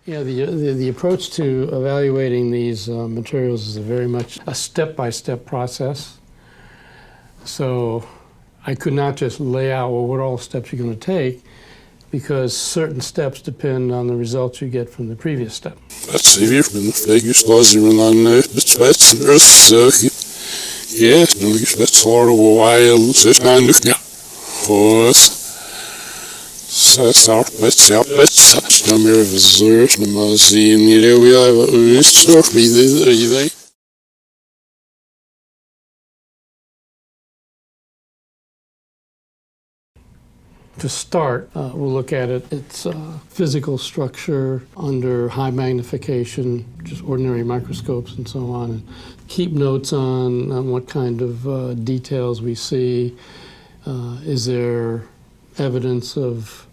Yeah, the approach to evaluating these materials is very much a step-by-step process. So I could not just lay out, well, what are all the steps you're going to take, because certain steps depend on the results you get from the previous step. That's it. Yeah, that's all a while. That's our best out. That's the mirror visitors. The museum. We have a story there. To start, we'll look at its physical structure under high magnification, just ordinary microscopes and so on, and keep notes on what kind of details we see. Is there evidence of,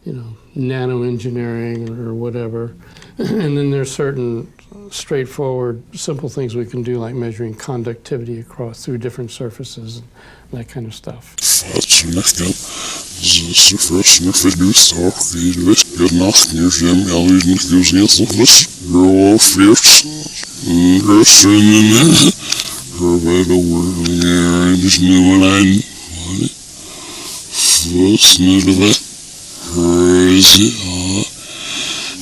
nanoengineering or whatever? And then there's certain straightforward, simple things we can do, like measuring conductivity through different surfaces and that kind of stuff.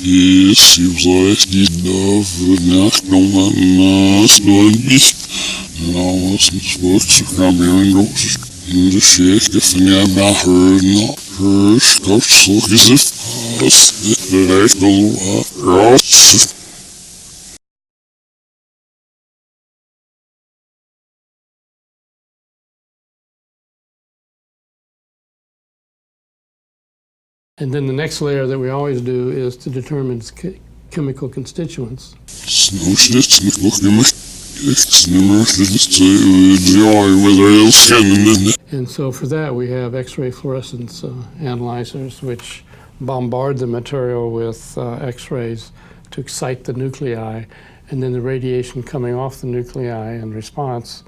It seems like you never knocked on my nose, and I wasn't supposed to come here and go in the shake if I'm not heard, not heard, coach, look as if I was the day And then the next layer that we always do is to determine its chemical constituents. And so for that we have X-ray fluorescence analyzers, which bombard the material with X-rays to excite the nuclei, and then the radiation coming off the nuclei in response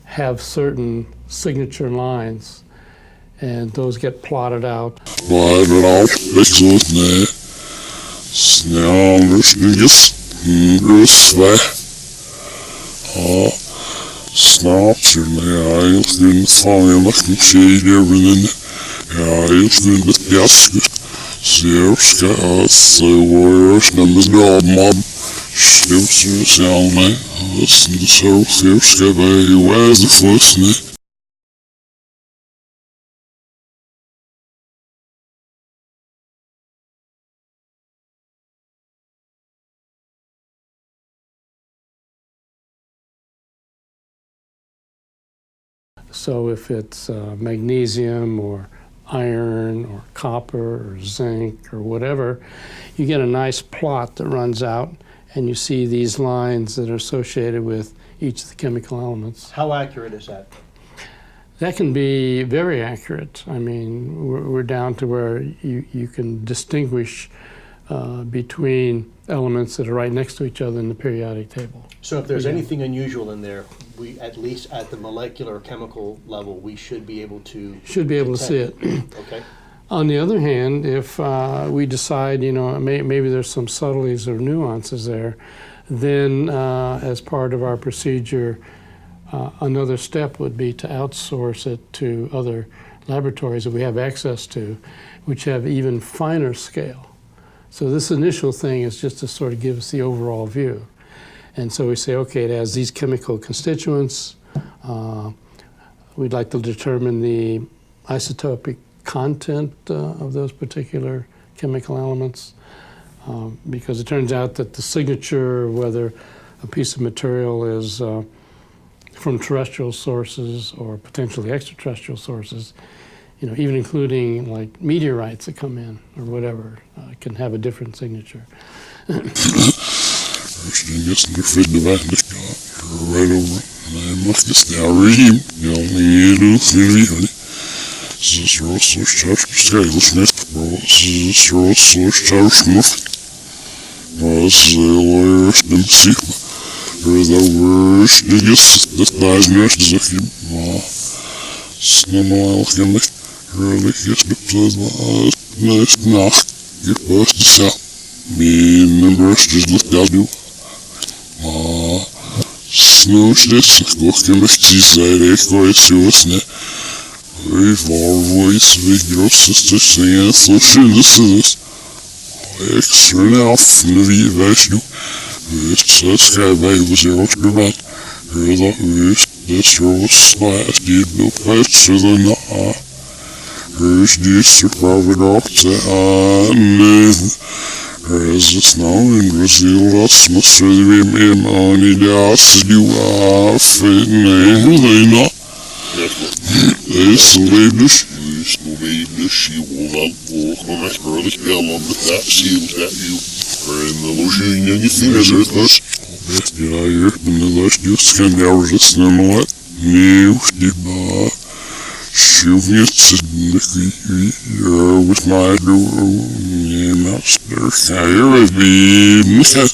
have certain signature lines. And those get plotted out. So if it's magnesium or iron or copper or zinc or whatever, you get a nice plot that runs out, and you see these lines that are associated with each of the chemical elements. How accurate is that? That can be very accurate. I mean, we're down to where you can distinguish between elements that are right next to each other in the periodic table. So if there's anything unusual in there, we, at least at the molecular chemical level, we should be able to see it. Okay. On the other hand, if we decide, maybe there's some subtleties or nuances there, then as part of our procedure, another step would be to outsource it to other laboratories that we have access to, which have even finer scale. So this initial thing is just to sort of give us the overall view. And so we say, okay, it has these chemical constituents. We'd like to determine the isotopic content of those particular chemical elements, because it turns out that the signature, whether a piece of material is from terrestrial sources or potentially extraterrestrial sources, even including like meteorites that come in or whatever, can have a different signature. get busted out. Me and the brusters looked out do. Snowsticks, gåken med tisare, kvartsjåsne. Vi var voice, vi grosseste sengen, så skyldes det. Extra off, när vi värst nu. Så skrev jag hos jag också bad. Röda hus, det strås, last det blev bättre than that. Hus det så prövar upp till annan. As a snow in Brazil, that's much for the money that's you are fitting they not. It's the labels. It's the labels. She will not walk on that girl. It's bell on the that seals that you are in the lotion and you think as it was. Yeah, you're in the last just can never just know what. New, the bar. Shooting it to the with my master. I be Mr.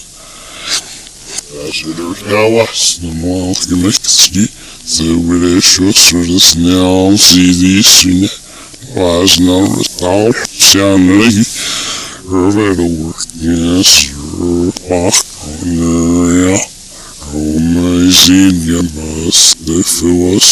That's what there's now us. The more you make the ski. So with a short for this now, see these soon. Was no result. Sound like her work. Yes, walk on the amazing. You must live for us.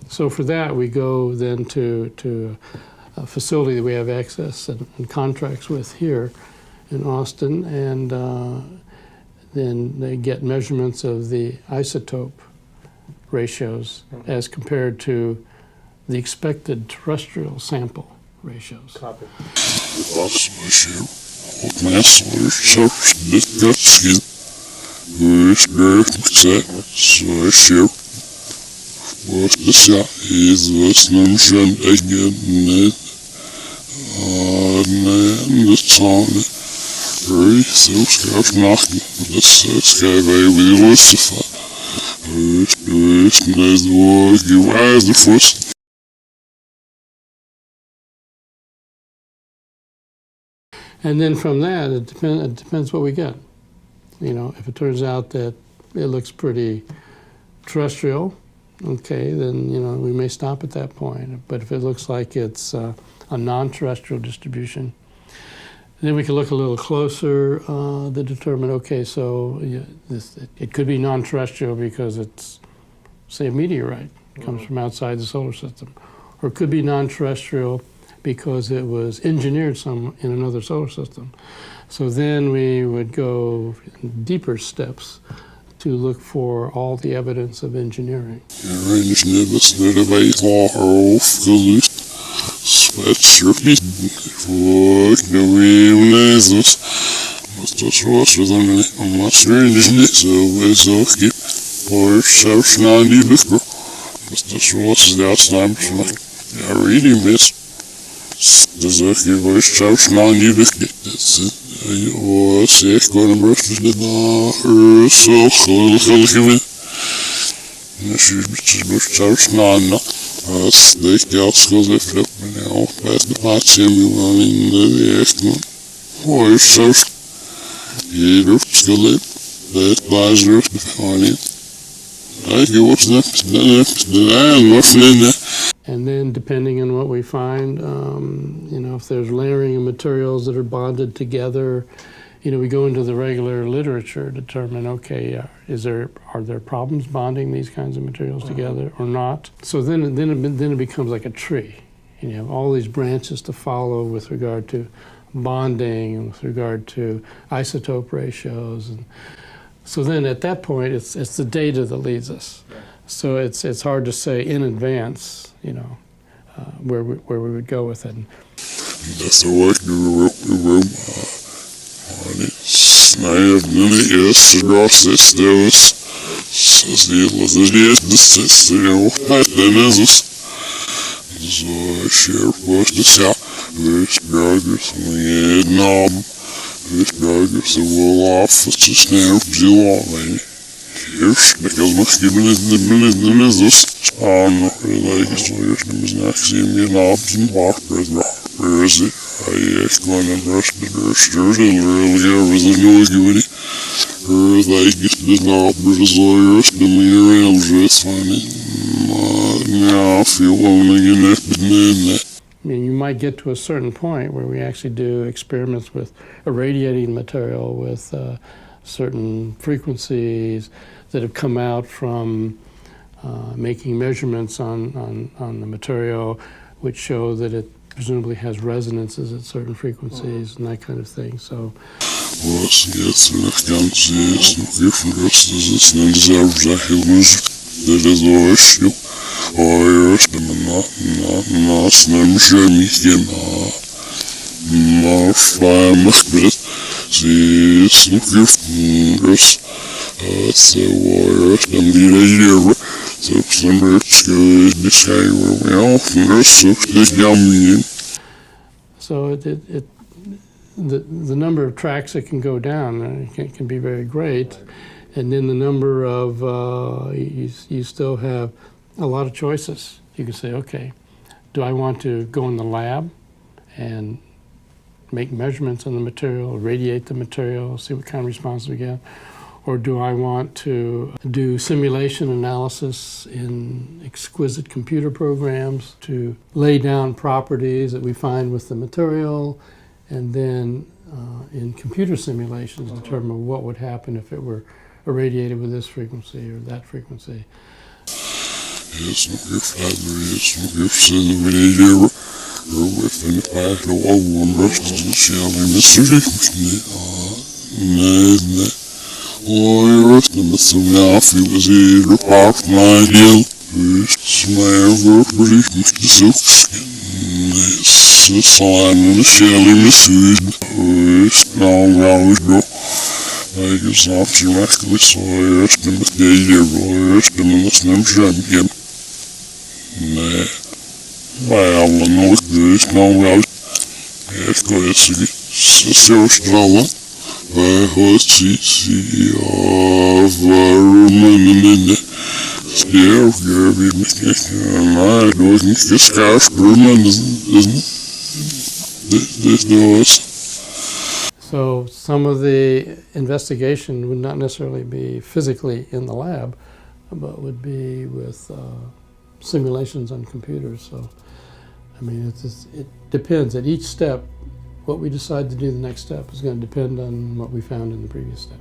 So for that, we go then to a facility that we have access and contracts with here in Austin, and then they get measurements of the isotope ratios as compared to the expected terrestrial sample ratios. Copy. What the shot is was no shun again net and the tone very so scarf knocking the sky by we Lucifer first as war you as the first. And then from that, it depends what we get. You know, if it turns out that it looks pretty terrestrial, okay, then, you know, we may stop at that point. But if it looks like it's a non-terrestrial distribution, then we can look a little closer to determine, okay, so it could be non-terrestrial because it's, say, a meteorite. It comes from outside the solar system. Or it could be non-terrestrial because it was engineered in another solar system. So then we would go deeper steps to look for all the evidence of engineering. Jag ser går en bröst det där så själv när skjuter bort snarna fast det jag skulle flippa men jag hoppas det passar mig in det efter och så i luft skulle det bara luft befalling I go what's that And then depending on what we find, you know, if there's layering of materials that are bonded together, you know, we go into the regular literature to determine, okay, are there problems bonding these kinds of materials together or not? So then it becomes like a tree. And you have all these branches to follow with regard to bonding and with regard to isotope ratios. And so then at that point, it's the data that leads us. So it's hard to say in advance, you know, where we would go with it. That's what the room snäv när det så gratis det så stilla det så den är så share what the shop this burgers with knob this burgers will off just now you already here's because much given the this on like so here's the business you know in barber where is it I going to brush the dirt really with the noise Like the I feel lonely in that. I mean, you might get to a certain point where we actually do experiments with irradiating material with certain frequencies that have come out from making measurements on the material, which show that it presumably has resonances at certain frequencies and that kind of thing. So. So the number of tracks that can go down can be very great, and then the number of you still have a lot of choices. You can say, okay, do I want to go in the lab and make measurements on the material, radiate the material, see what kind of response we get, or do I want to do simulation analysis in exquisite computer programs to lay down properties that we find with the material, and then in computer simulations determine what would happen if it were irradiated with this frequency or that frequency. So some of the investigation would not necessarily be physically in the lab, but would be with simulations on computers. So, I mean, it depends. At each step, what we decide to do the next step is going to depend on what we found in the previous step.